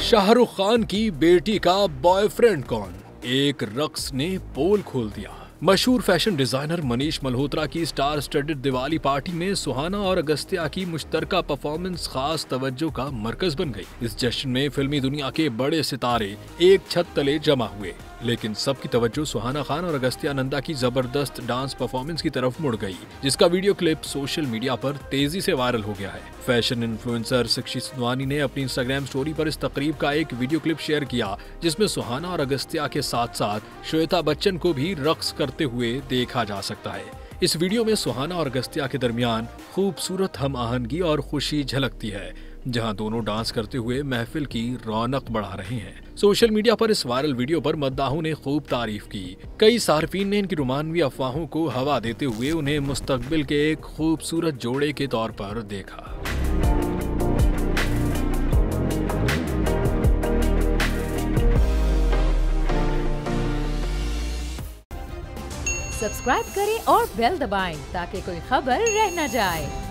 शाहरुख खान की बेटी का बॉयफ्रेंड कौन? एक रक्स ने पोल खोल दिया। मशहूर फैशन डिजाइनर मनीष मल्होत्रा की स्टार स्टडेड दिवाली पार्टी में सुहाना और अगस्त्या की मुश्तरका परफॉर्मेंस खास तवज्जो का मरकज बन गई। इस जश्न में फिल्मी दुनिया के बड़े सितारे एक छत तले जमा हुए, लेकिन सबकी तवज्जो सुहाना खान और अगस्त्या नंदा की जबरदस्त डांस परफॉर्मेंस की तरफ मुड़ गई, जिसका वीडियो क्लिप सोशल मीडिया पर तेजी से वायरल हो गया है। फैशन इन्फ्लुएंसर साक्षी सुनवानी ने अपनी इंस्टाग्राम स्टोरी पर इस तकरीब का एक वीडियो क्लिप शेयर किया, जिसमें सुहाना और अगस्त्या के साथ साथ श्वेता बच्चन को भी रक्स करते हुए देखा जा सकता है। इस वीडियो में सुहाना और अगस्त्या के दरमियान खूबसूरत हम आहंगी और खुशी झलकती है, जहां दोनों डांस करते हुए महफिल की रौनक बढ़ा रहे हैं। सोशल मीडिया पर इस वायरल वीडियो पर मद्दाहों ने खूब तारीफ की। कई सार्फिन ने इनकी रोमानवी अफवाहों को हवा देते हुए उन्हें मुस्तकबिल के एक खूबसूरत जोड़े के तौर पर देखा। सब्सक्राइब करें और बेल दबाएं ताकि कोई खबर रह न जाए।